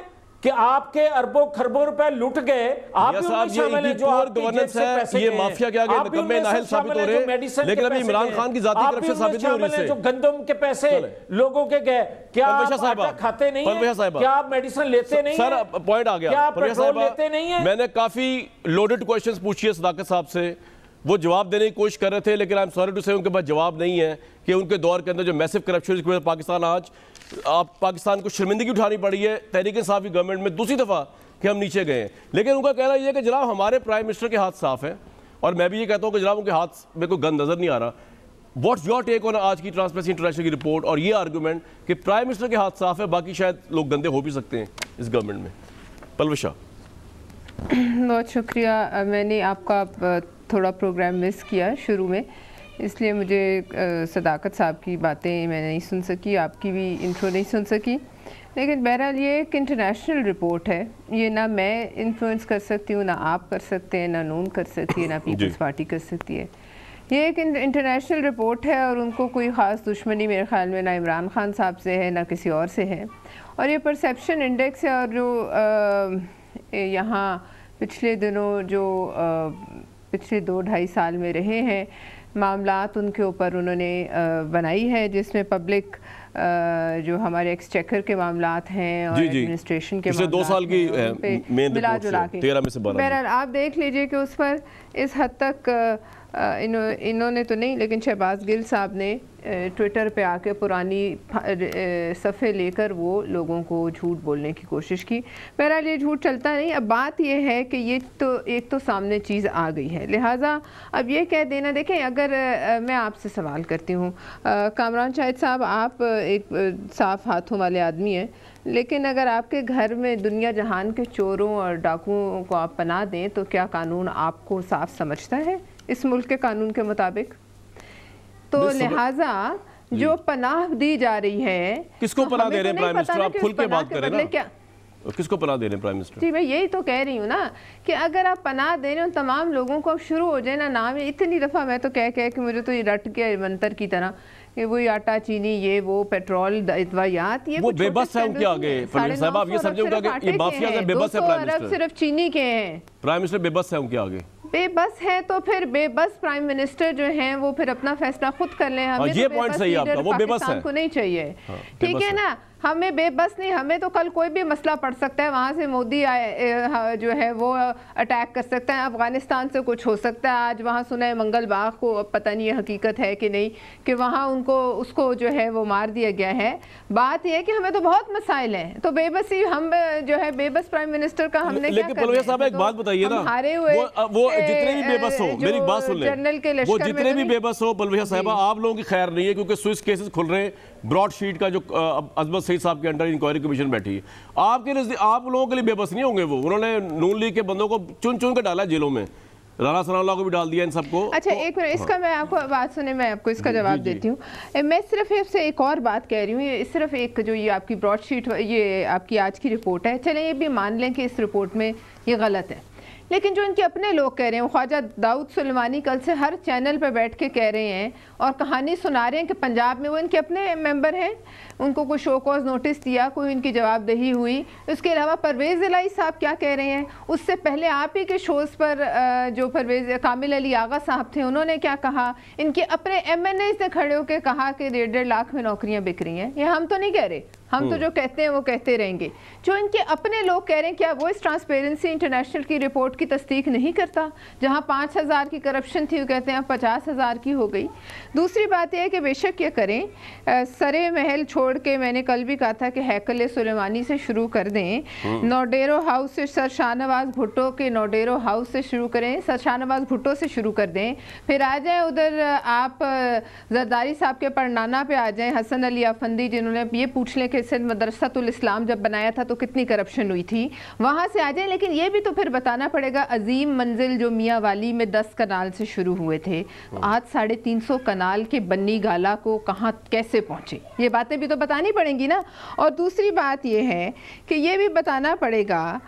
कि आपके अरबों खरबों रुपए लुट गए? आप भी उनमें शामिल हैं जो आपकी जेब से पैसे ये गए। माफिया के आगे आप भी निकम्मे उनमें नाहिल साबित शामिल हो हैं रहे जो मेडिसिन लेकिन के अभी पैसे इमरान गए। खान की जाती आप भी करप्शन उनमें साबित नहीं हो रही शामिल हैं इससे। जो गंदम के पैसे लोगों के गए। क्या आप परवेश साहिबा, आटा खाते नहीं परवेश हैं? साहिबा, क्या आप मेडिसिन लेते नहीं सर हैं? पॉइंट आ गया। क्या आप परवेश पेट्रोल साहिबा, लेते नहीं हैं? मैंने काफी लोडेड क्वेश्चंस पूछी है सदाकत साहब से, वो जवाब देने की कोशिश कर रहे थे, लेकिन आई एम सॉरी टू से उनके पास जवाब नहीं है कि उनके दौर के अंदर जो मैसिव करप्शन की वजह से पाकिस्तान आज पाकिस्तान को शर्मिंदगी उठानी पड़ी है तहरीक इंसाफ की गवर्नमेंट में दूसरी दफा कि हम नीचे गए हैं। लेकिन उनका कहना यह है कि जनाब हमारे प्राइम मिनिस्टर के हाथ साफ है, और मैं भी ये कहता हूं कि जनाब उनके हाथ में कोई गंद नजर नहीं आ रहा। व्हाट्स योर टेक ऑन आज की ट्रांसपेरेंसी इंटरनेशनल की रिपोर्ट और ये आर्गूमेंट कि प्राइम मिनिस्टर के हाथ साफ है, बाकी शायद लोग गंदे हो भी सकते हैं इस गवर्नमेंट में? पलवशा। बहुत शुक्रिया। मैंने आपका थोड़ा प्रोग्राम मिस किया शुरू में, इसलिए मुझे सदाकत साहब की बातें मैं नहीं सुन सकी, आपकी भी इंट्रो नहीं सुन सकी। लेकिन बहरहाल ये एक इंटरनेशनल रिपोर्ट है, ये ना मैं इन्फ्लुएंस कर सकती हूँ, ना आप कर सकते हैं, ना नून कर सकती है, ना पीपल्स पार्टी कर सकती है। ये एक इंटरनेशनल रिपोर्ट है और उनको कोई ख़ास दुश्मनी मेरे ख्याल में ना इमरान खान साहब से है ना किसी और से है। और ये परसेप्शन इंडेक्स है, और जो यहाँ पिछले दिनों जो पिछले 2-2.5 साल में रहे हैं मामलात, उनके ऊपर उन्होंने बनाई है, जिसमें पब्लिक जो हमारे एक्सचेकर के मामलात हैं और एडमिनिस्ट्रेशन के पिछले 2 साल की मेन मिला रिपोर्ट जुला से के 13 में से 12। बहरहाल आप देख लीजिए कि उस पर इस हद तक इन्होंने तो नहीं, लेकिन शहबाज गिल साहब ने ट्विटर पे आके पुरानी सफ़े लेकर वो लोगों को झूठ बोलने की कोशिश की। बहरहाल ये झूठ चलता नहीं। अब बात ये है कि ये तो एक तो सामने चीज़ आ गई है, लिहाजा अब ये कह देना, देखें अगर मैं आपसे सवाल करती हूँ कामरान शाहिद साहब, आप एक साफ़ हाथों वाले आदमी हैं, लेकिन अगर आपके घर में दुनिया जहान के चोरों और डाकुओं को आप पनाह दें तो क्या कानून आपको साफ समझता है इस मुल्क के कानून के मुताबिक? तो लिहाजा जो पनाह दी जा रही है, किसको पनाह दे रहे हैं प्राइम मिनिस्टर? आप खुल के बात करें ना, क्या किसको पनाह दे रहे हैं प्राइम मिनिस्टर? जी मैं यही तो कह रही हूँ ना कि अगर आप पनाह दे रहे हो तमाम लोगों को, अब शुरू हो जाए ना नाम, इतनी दफ़ा मैं तो कह कि मुझे तो ये रट के मंतर की तरह कि वही आटा चीनी ये वो पेट्रोल दवाइयात, ये वो बेबस है उनके आगे। साहब आप ये समझोगे कि ये माफिया से बेबस है प्राइम मिनिस्टर? सिर्फ चीनी के हैं प्राइम मिनिस्टर बेबस है उनके आगे? बेबस है तो फिर बेबस प्राइम मिनिस्टर जो हैं वो फिर अपना फैसला खुद कर लें। हमें ये तो पॉइंट सही है आपका, वो बेबस है, को नहीं चाहिए, ठीक है ना? हमें बेबस नहीं, हमें तो कल कोई भी मसला पड़ सकता है, वहाँ से मोदी जो है वो अटैक कर सकता है, अफगानिस्तान से कुछ हो सकता है। आज वहाँ सुना है मंगल बाग को, अब पता नहीं ये हकीकत है कि नहीं, कि वहाँ उसको जो है वो मार दिया गया है। बात यह है कि हमें तो बहुत मसाइल हैं, तो बेबसी हम जो है बेबस प्राइम मिनिस्टर का हमने क्या लेकिन पलवैया साहब एक बात बताइए ना, वो जितने भी बेबस हो, मेरी बात सुन ले, वो जितने भी बेबस हो पलवैया साहबा, आप लोगों की खैर नहीं है, क्योंकि स्विस केसेस खुल रहे हैं, ब्रॉड शीट का जो अजमत सईद साहब के अंडर इंक्वायरी कमीशन बैठी है, आप लोगों के लिए बेबस नहीं होंगे वो? उन्होंने नून लीग के बंदों को चुन चुन कर डाला जेलों में, राना सनाउल्लाह को भी डाल दिया, इन सबको। अच्छा एक मिनट, इसका मैं आपको बात सुने, मैं आपको इसका जवाब देती हूँ। मैं सिर्फ इससे एक और बात कह रही हूँ, ये सिर्फ एक जो ये आपकी ब्रॉड शीट, ये आपकी आज की रिपोर्ट है, चलें ये भी मान लें कि इस रिपोर्ट में ये गलत है, लेकिन जो इनके अपने लोग कह रहे हैं, ख्वाजा दाऊद सुलेमानी कल से हर चैनल पे बैठ के कह रहे हैं और कहानी सुना रहे हैं कि पंजाब में वो इनके अपने मेंबर हैं, उनको कोई शो कॉज नोटिस दिया, कोई इनकी जवाबदेही हुई। उसके अलावा परवेज़ इलाही साहब क्या कह रहे हैं, उससे पहले आप ही के शोज़ पर जो परवेज़ कामिल अली आगा साहब थे उन्होंने क्या कहा, इनके अपने MNAs ने खड़े होकर कहा कि 1.5 लाख में नौकरियाँ बिक रही हैं। ये हम तो नहीं कह रहे, हम तो जो कहते हैं वो कहते रहेंगे। जो इनके अपने लोग कह रहे हैं, क्या वो इस ट्रांसपेरेंसी इंटरनेशनल की रिपोर्ट की तस्दीक नहीं करता। जहाँ 5,000 की करप्शन थी वो कहते हैं 50,000 की हो गई। दूसरी बात यह है कि बेशक ये करें, सरे महल छोड़ के मैंने कल भी कहा था कि हैकल सुलेमानी से शुरू कर दें, नौडेरो हाउस से सर शाहनवाज भुट्टो के नौडेरो हाउस से शुरू करें, सर शाहनवाज भुट्टो से शुरू कर दें, फिर आ जाएं उधर आप जरदारी साहब के परनाना पे आ जाएं, हसन अली अफंदी जिन्होंने ये पूछ लें कि सिंध मदरसातुल इस्लाम जब बनाया था तो कितनी करप्शन हुई थी, वहाँ से आ जाएं। लेकिन ये भी तो फिर बताना पड़ेगा अजीम मंजिल जो मियाँ वाली में 10 कनाल से शुरू हुए थे, आज 350 कनाल के बन्नी गाला को कहाँ कैसे पहुँचे, ये बातें भी तो बतानी पड़ेंगी ना। और दूसरी बात ये है कि ये भी बताना पड़ेगा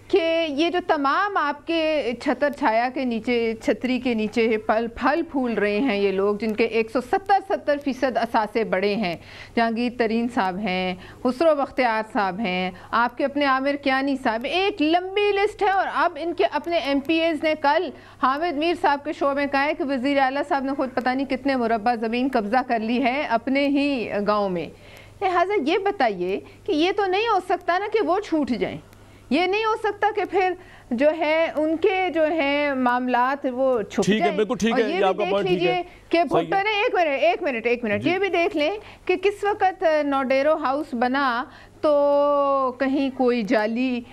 कि ये जो तमाम आपके छतर छाया के नीचे, छतरी के नीचे फल फूल रहे हैं ये लोग, जिनके 170% असासे बड़े हैं, जहांगीर तरीन साहब हैं, खुसरो बख्तियार साहब हैं, आपके अपने आमिर कियानी साहब, एक लंबी लिस्ट है। और अब इनके अपने MPAs ने कल हामिद मीर साहब के शो में कहा है कि वज़ीर आला साहब ने खुद पता नहीं कितने मुरब्बा ज़मीन कब्ज़ा कर ली है अपने ही गाँव में। लिहाजा ये बताइए कि ये तो नहीं हो सकता ना कि वो छूट जाएं, ये नहीं हो सकता कि फिर जो है उनके जो है मामलात वो छुप जाएं। ठीक है, बिल्कुल ठीक है, ये भी देख लीजिए कि भुट्टो ने एक मिनट ये भी देख लें कि किस वक्त नौडेरो हाउस बना तो कहीं कोई जाली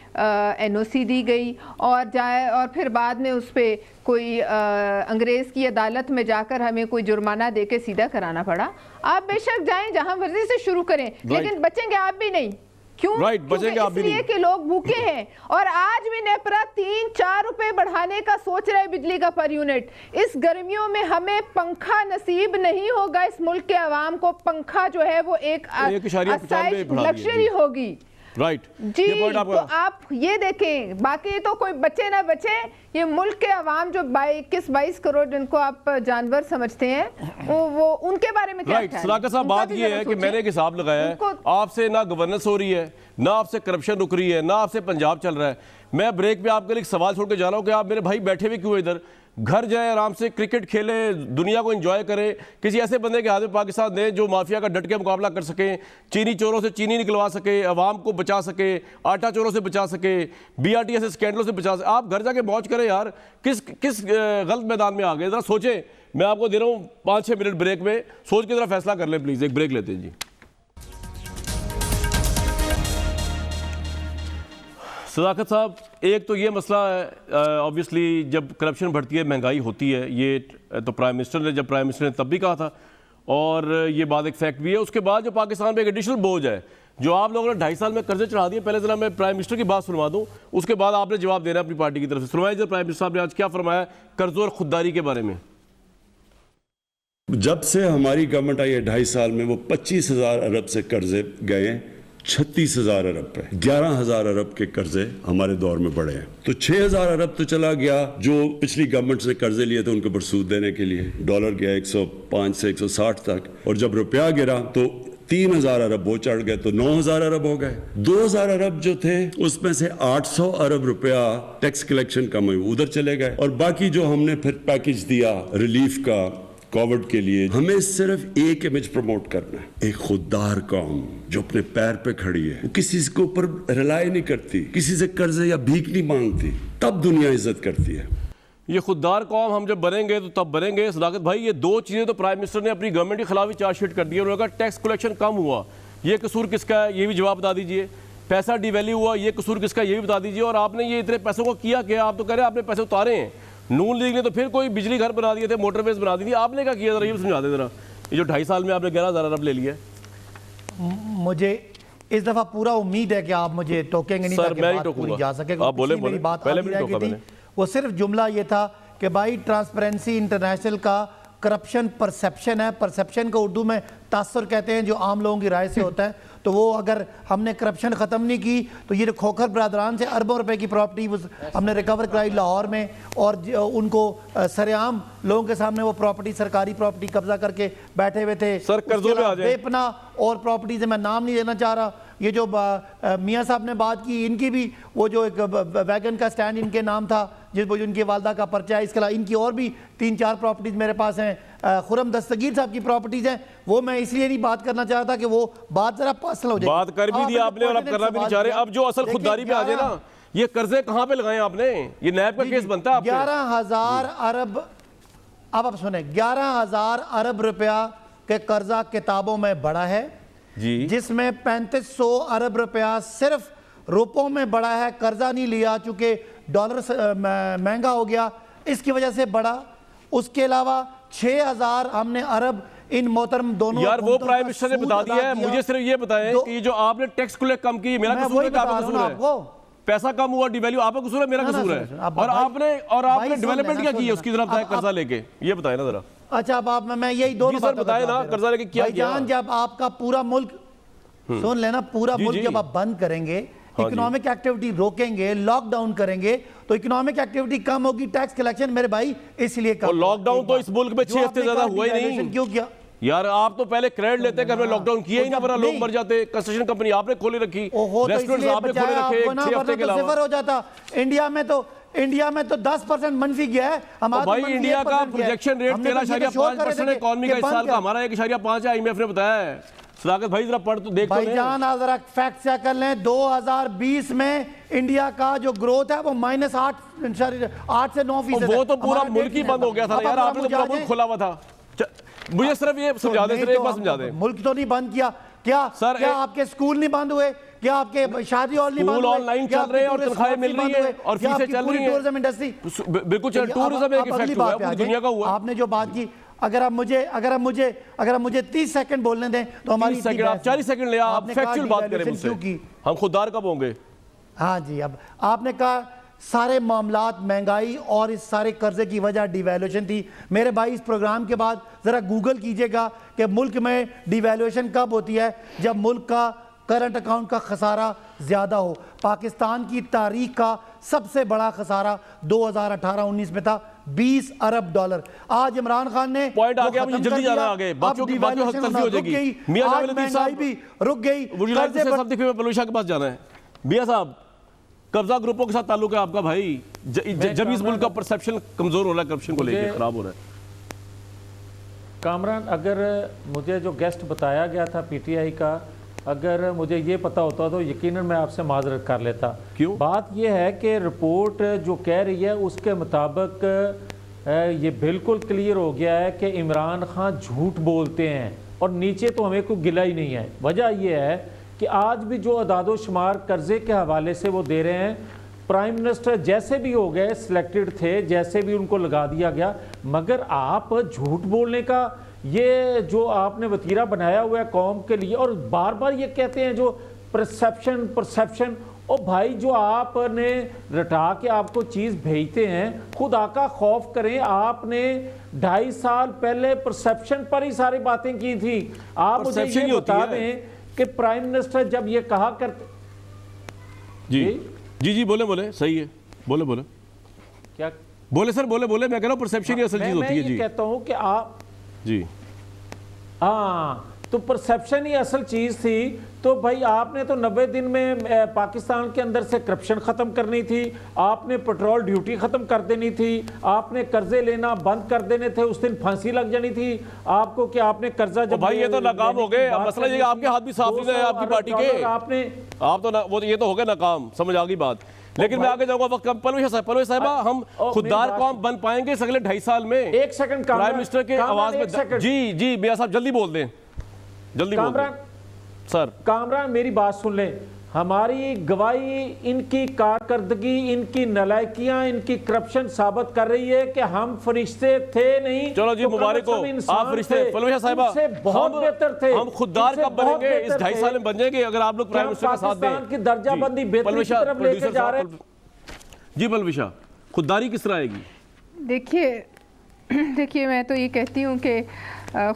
NOC दी गई और फिर बाद में उस पर कोई अंग्रेज़ की अदालत में जाकर हमें कोई जुर्माना दे के सीधा कराना पड़ा। आप बेशक जाएं, जहां मर्जी से शुरू करें, लेकिन बचेंगे आप भी नहीं। क्यों? बचेंगे आप भी नहीं, इसलिए कि लोग भूखे हैं। और आज भी नेपरा 3-4 रुपए बढ़ाने का सोच रहे हैं बिजली का पर यूनिट। इस गर्मियों में हमें पंखा नसीब नहीं होगा, इस मुल्क के अवाम को पंखा जो है वो एक लग्जरी होगी। राइट जी, तो आप ये देखें, बाकी तो कोई बचे ना बचे, ये मुल्क के अवाम जो 21-22 करोड़ जिनको आप जानवर समझते हैं वो उनके बारे में क्या ख्याल है? सदाकत साहब, बात ये है कि मैंने एक हिसाब लगाया है, आपसे ना गवर्नेंस हो रही है, ना आपसे करप्शन रुक रही है, ना आपसे पंजाब चल रहा है। मैं ब्रेक में आपके लिए एक सवाल छोड़ के जा रहा हूँ कि आप मेरे भाई बैठे हुए क्यों इधर, घर जाए, आराम से क्रिकेट खेले, दुनिया को एंजॉय करें, किसी ऐसे बंदे के हाथ में पाकिस्तान दे जो माफिया का डट के मुकाबला कर सके, चीनी चोरों से चीनी निकलवा सके, अवाम को बचा सके, आटा चोरों से बचा सके, BRT ऐसे स्कैंडलों से बचा सके। आप घर जाके मौज करें यार, किस गलत मैदान में आ गए, जरा सोचें। मैं आपको दे रहा हूँ 5-6 मिनट ब्रेक में, सोच के जरा फैसला कर लें प्लीज़। एक ब्रेक लेते हैं जी। सदाकत साहब, एक तो ये मसला है, ऑब्वियसली जब करप्शन बढ़ती है, महंगाई होती है, ये तो प्राइम मिनिस्टर ने तब भी कहा था, और ये बात एक फैक्ट भी है। उसके बाद जो पाकिस्तान में एक एडिशनल बोझ है, जो आप लोगों ने 2.5 साल में कर्जे चढ़ा दिए। पहले जरा मैं प्राइम मिनिस्टर की बात सुनवा दूं, उसके बाद आपने जवाब देना अपनी पार्टी की तरफ से। सुनवाइए जरा प्राइम मिनिस्टर साहब ने आज क्या फरमाया कर्जों और खुददारी के बारे में। जब से हमारी गवर्नमेंट आई है 2.5 साल में, वो 25,000 अरब से कर्जे गए 36,000 अरब पे, 11,000 अरब के कर्जे हमारे दौर में बढ़े हैं। तो 6,000 अरब तो चला गया जो पिछली गवर्नमेंट से कर्जे लिए थे उनके ऊपर सूद देने के लिए, डॉलर गया 105 से 160 तक, और जब रुपया गिरा तो 3,000 अरब वो चढ़ गए, तो 9,000 अरब हो गए। 2,000 अरब जो थे उसमें से 800 अरब रुपया टैक्स कलेक्शन कम हुई, उधर चले गए। और बाकी जो हमने फिर पैकेज दिया रिलीफ का कोविड के लिए, हमें सिर्फ एक इमेज प्रमोट करना है, एक खुददार कौम जो अपने पैर पे खड़ी है, वो किसी के ऊपर रिलाई नहीं करती, किसी से कर्जे या भीख नहीं मांगती, तब दुनिया इज्जत करती है। ये खुददार कौम हम जब बनेंगे तो तब बनेंगे। सदाकत भाई, ये दो चीज़ें तो प्राइम मिनिस्टर ने अपनी गवर्नमेंट के खिलाफ ही चार्जशीट कर दी है। उन्होंने कहा टैक्स कलेक्शन कम हुआ, ये कसूर किसका है, ये भी जवाब बता दीजिए। पैसा डिवैल्यू हुआ, ये कसूर किसका, ये भी बता दीजिए। और आपने ये इतने पैसों को किया क्या? आप तो कह रहे हैं आपने पैसे उतारे हैं। नून लीग ने तो फिर कोई बिजली घर बना दिए थे, मोटरवेज बना दी थी, आपने क्या किया? जरा ये समझा दे जरा, ये जो 2.5 साल में आपने 11,000 अरब ले लिया। मुझे इस दफा पूरा उम्मीद है कि आप मुझे टोकेंगे नहीं, ताकि बात पूरी जा सके। आप बोले, मेरी बात पहले भी रह टोका गई थी, वो सिर्फ जुमला ये था कि भाई ट्रांसपेरेंसी इंटरनेशनल का करप्शन परसेप्शन है, परसेप्शन को उर्दू में तासुर कहते हैं, जो आम लोगों की राय से होता है। तो वो अगर हमने करप्शन ख़त्म नहीं की तो ये खोखर बरदरान से अरबों रुपए की प्रॉपर्टी हमने रिकवर कराई लाहौर में, और उनको सरेआम लोगों के सामने वो प्रॉपर्टी, सरकारी प्रॉपर्टी कब्जा करके बैठे हुए थे। सर कर्जों में आ जाए, बेपना और प्रॉपर्टीज, मैं नाम नहीं लेना चाह रहा। ये जो मियाँ साहब ने बात की, इनकी भी वो जो एक वैगन का स्टैंड इनके नाम था, जिस वो इनकी वालदा का पर्चा है, इसके अलावा इनकी और भी 3-4 प्रॉपर्टीज मेरे पास हैं। खुरम दस्तगीर साहब की प्रॉपर्टीज हैं, वो मैं इसलिए नहीं बात करना चाह रहा था कि वो बात जरा पर्सनल हो जाए। बात कर भी दी आपने और अब करना भी नहीं चाह रहे। अब जो असल खुददारी पे आ जाए ना, ये कर्जे कहाँ पे लगाए आपने? ये नैब का केस बनता है आप पे। 11,000 अरब, अब आप सुने, 11,000 अरब रुपया के कर्जा किताबों में बढ़ा है जी, जिसमें 3500 अरब रुपया सिर्फ रुपयों में बढ़ा है, कर्जा नहीं लिया चूंकि डॉलर महंगा हो गया इसकी वजह से बढ़ा। उसके अलावा 6,000 हमने अरब इन मोहतरम दोनों यार वो प्राइम मिनिस्टर ने बता दिया है। मुझे सिर्फ ये बताएं कि ये जो आपने टैक्स कलेक्ट कम की, मेरा कसूर है कि आपका कसूर है? पैसा कम हुआ, डिवैल्यू, आपका कसूर है, मेरा कसूर है? और आपने डेवलपमेंट क्या की है उसकी तरफ कर्जा लेके, ये बताएं ना जरा। अच्छा, अब आप मैं यही दोनों सर बताएं ना, कर्जा लेके क्या किया? भाईजान, जब आपका पूरा मुल्क, सुन लेना, पूरा मुल्क जब आप बंद करेंगे, इकोनॉमिक एक्टिविटी रोकेंगे, लॉकडाउन करेंगे, तो इकोनॉमिक एक्टिविटी कम होगी, टैक्स कलेक्शन मेरे भाई इसलिए कम। लॉकडाउन तो इस मुल्क में 6 हफ्ते ज्यादा हुआ ही नहीं। क्यों किया यार? आप तो पहले क्रेडिट लेते कि हमने लॉकडाउन किया ही ना, वरना लोग मर जाते। कंस्ट्रक्शन कंपनी आपने खोली रखी, रेस्टोरेंट्स आपने खोले रखे 6 हफ्ते के अलावा। सिफर हो जाता। इंडिया में तो 10% मनफी गया है। भाई इंडिया का प्रोजेक्शन रेट 13.5% है इकोनॉमी का इस साल का, हमारा 1.5 है, IMF ने बताया है। सदाकत भाई जरा पढ़ तो देख। भाईजान आप जरा फैक्ट चेक कर लें, 2020 में इंडिया का जो ग्रोथ है वो -8 से 9%। वो तो पूरा मुल्क ही बंद हो गया था यार, आपने तो पूरा मुल्क खोला हुआ था। मुझे सिर्फ ये समझा दें, एक बार समझा दें। मुल्क तो नहीं बंद किया क्या सर? क्या आपके स्कूल नहीं बंद हुए? क्या आपके शादी हॉल नहीं बंद हुए? ऑनलाइन चल रहे हैं और तनख्वाहें मिल रही है और फीसें चल रही हैं। टूरिज्म इंडस्ट्री बिल्कुल चल, टूरिज्म एक इफेक्ट हुआ है पूरी दुनिया का हुआ। आपने जो बात की, अगर आप मुझे 30 सेकंड बोलने दें तो हमारी 30 सेकंड, आप 40 सेकंड ले, आप फैक्चुअल बात करें मुझसे, हम खुददार कब होंगे? हाँ जी, अब आपने कहा सारे मामलात महंगाई और इस सारे कर्जे की वजह डिवैल्यूएशन थी। मेरे भाई इस प्रोग्राम के बाद ज़रा गूगल कीजिएगा कि मुल्क में डिवैल्यूएशन कब होती है, जब मुल्क का करंट अकाउंट का खसारा ज़्यादा हो। पाकिस्तान की तारीख का सबसे बड़ा खसारा 2018-19 में था, 20 अरब डॉलर। आज इमरान खान ने पॉइंट आ गया, मुझे जल्दी जाना आगे, बातों की हकतलफी हो जाएगी। मियां जावेद अदीब साहब भी रुक गई। पलूशा के पास जाना है। मियां साहब, कब्जा ग्रुपों के साथ ताल्लुक है आपका भाई, जब इस मुल्क का परसेप्शन कमजोर हो रहा है, करप्शन को लेकर खराब हो रहा है। कामरान, अगर मुझे जो गेस्ट बताया गया था PTI का, अगर मुझे ये पता होता तो यकीनन मैं आपसे माजरत कर लेता। क्यों? बात यह है कि रिपोर्ट जो कह रही है उसके मुताबिक ये बिल्कुल क्लियर हो गया है कि इमरान खान झूठ बोलते हैं और नीचे तो हमें कोई गिला ही नहीं है। वजह यह है कि आज भी जो अदादो शुमार कर्जे के हवाले से वो दे रहे हैं, प्राइम मिनिस्टर जैसे भी हो गए सिलेक्टेड थे, जैसे भी उनको लगा दिया गया, मगर आप झूठ बोलने का ये जो आपने वतीरा बनाया हुआ है कौम के लिए, और बार बार ये कहते हैं जो परसेप्शन। ओ भाई, जो आपने रटा के आपको चीज़ भेजते हैं, खुदा का खौफ करें। आपने 2.5 साल पहले परसेप्शन पर ही सारी बातें की थी। आप मुझे ये बता दें कि प्राइम मिनिस्टर जब ये कहा करते जी बोले सही है, बोले क्या बोले सर, बोले मैं कह रहा हूं परसेप्शन ही असल चीज होती है। जी कहता हूं कि आप जी, हाँ, तो परसेप्शन ही असल चीज थी। तो भाई आपने तो 90 दिन में पाकिस्तान के अंदर से करप्शन खत्म करनी थी, आपने पेट्रोल ड्यूटी खत्म कर देनी थी, आपने कर्जे लेना बंद कर देने थे, उस दिन फांसी लग जानी थी आपको कि आपने कर्जा जब भाई ये तो नाकाम हो गए। मसला ये आपके हाथ भी साफ नहीं है आपकी पार्टी के, आप तो वो ये तो हो गए नाकाम, समझ आ गई बात। लेकिन मैं आगे जाऊंगा वक्त कम। परवेज साहिबा, हम खुददार कौम बन पाएंगे अगले 2.5 साल में? एक सेकंड, प्राइम मिनिस्टर के आवाज में जी मियां साहब जल्दी बोल दें, जल्दी बोल दें सर। कामरान, मेरी बात सुन लें। हमारी गवाही, इनकी कारकर्दगी, इनकी नलायकियां, इनकी करप्शन साबित कर रही है कि हम फरिश्ते थे नहीं। चलो जी, मुबारक हो, आप फरिश्ते। फलविशा साहिबा, बहुत बेहतर थे। हम खुददार कब बनेंगे? इस 2.5 साल में बन जाएंगे अगर आप लोग प्राइम मिनिस्टर का साथ दें। पाकिस्तान की दर्जाबंदी बेहतरी की तरफ लेके जा रहे हैं। जी पलविशा, खुददारी किस तरह आएगी? देखिए मैं तो ये कहती हूँ कि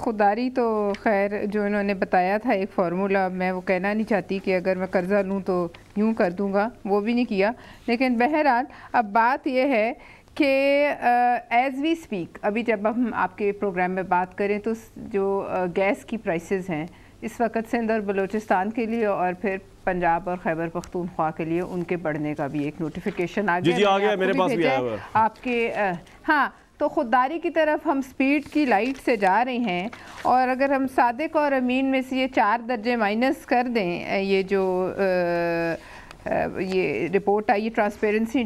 खुददारी तो खैर जो इन्होंने बताया था एक फार्मूला, मैं वो कहना नहीं चाहती कि अगर मैं कर्ज़ा लूँ तो यूँ कर दूँगा, वो भी नहीं किया। लेकिन बहरहाल अब बात यह है कि एज़ वी स्पीक, अभी जब हम आपके प्रोग्राम में बात करें तो जो गैस की प्राइसेस हैं इस वक्त सिंध और बलूचिस्तान के लिए और फिर पंजाब और खैबर पख्तूनख्वा के लिए उनके बढ़ने का भी एक नोटिफिकेशन आ गया। जी आ गया, मेरे पास भी आया हुआ आपके। हाँ, तो ख़ुददारी की तरफ हम स्पीड की लाइट से जा रहे हैं, और अगर हम सादिक और अमीन में से ये 4 दर्जे माइनस कर दें, ये जो ये रिपोर्ट आई ट्रांसपेरेंसी,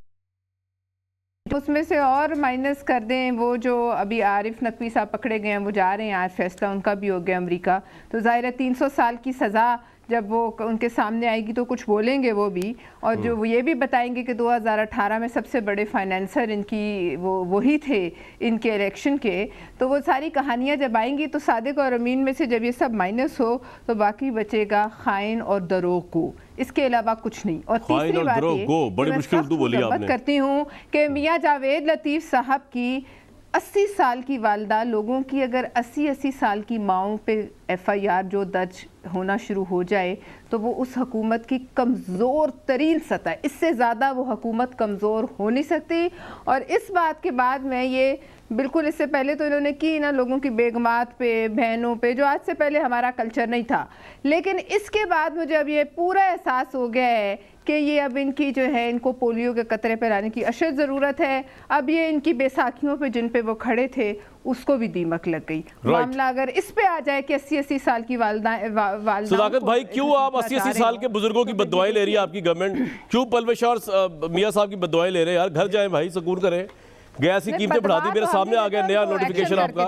उसमें से और माइनस कर दें वो जो अभी आरिफ नकवी साहब पकड़े गए हैं, वो जा रहे हैं, आज फैसला उनका भी हो गया अमेरिका, तो ज़ाहिर है 300 साल की सज़ा जब वो उनके सामने आएगी तो कुछ बोलेंगे वो भी, और जो वो ये भी बताएंगे कि 2018 में सबसे बड़े फाइनेंसर इनकी वही थे इनके इलेक्शन के, तो वो सारी कहानियाँ जब आएंगी तो सादिक और अमीन में से जब ये सब माइनस हो तो बाकी बचेगा खाइन और दरोगो, इसके अलावा कुछ नहीं। और तीसरी बात ये बड़ी मुश्किल उर्दू बोली आपने, करती हूँ कि मियाँ जावेद लतीफ़ साहब की 80 साल की वालदा, लोगों की अगर 80 साल की माओं पे FIR जो दर्ज होना शुरू हो जाए तो वो उस हुकूमत की कमज़ोर तरीन सतह, इससे ज़्यादा वो हुकूमत कमज़ोर हो नहीं सकती। और इस बात के बाद मैं ये बिल्कुल, इससे पहले तो इन्होंने की ना लोगों की बेगमात पे, बहनों पे, जो आज से पहले हमारा कल्चर नहीं था, लेकिन इसके बाद मुझे अब ये पूरा एहसास हो गया है कि ये अब इनकी जो है, इनको पोलियो के कतरे पे लाने की अशद ज़रूरत है। अब ये इनकी बैसाखियों पे जिन पे वो खड़े थे उसको भी दीमक लग गई। मामला अगर इस पे आ जाए कि 80 साल की वालदा सदाकत भाई, क्यों आप 80 साल के बुजुर्गों की बददुआएं ले रही है आपकी गवर्नमेंट? क्यों पलवेश और मियाँ साहब की बददुआएं ले रहे हैं? यार घर जाएं भाई, सुकून करें। गैस की कीमतें बढ़ा दी, मेरे सामने आ गया नया नोटिफिकेशन आपका,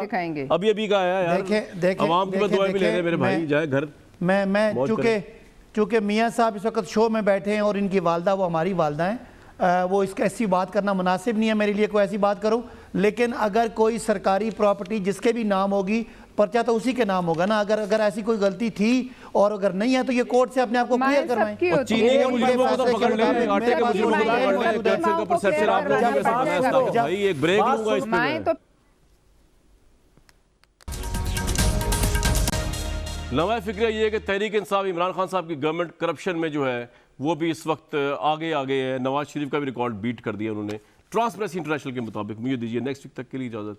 अभी का आया यार। देखें अवाम की बददुआएं भी ले रहे हैं मेरे भाई, जाए घर। मैं चूंकि मियाँ साहब इस वक्त शो में बैठे हैं और इनकी वालदा वो हमारी वालदा हैं, वो इसका ऐसी बात करना मुनासिब नहीं है मेरे लिए, कोई ऐसी बात करूं। लेकिन अगर कोई सरकारी प्रॉपर्टी जिसके भी नाम होगी, पर्चा तो उसी के नाम होगा ना। अगर ऐसी कोई गलती थी और अगर नहीं है तो ये कोर्ट से अपने आप को क्लियर करवाएं। और चीनी के मुजरिमों को तो पकड़ लें, आटे के मुजरिमों को तो पकड़ लें, कैंसर का परसेप्शन आप लोगों के सामने है भाई। एक ब्रेक लूंगा इस पे। नवा फिक्र ये है कि तहरीक इंसाफ इमरान खान साहब की गवर्नमेंट करप्शन में जो है वो भी इस वक्त आगे है। नवाज शरीफ का भी रिकॉर्ड बीट कर दिया उन्होंने ट्रांसपेरेंसी इंटरनेशनल के मुताबिक। मुझे दीजिए नेक्स्ट वीक तक के लिए इजाज़त।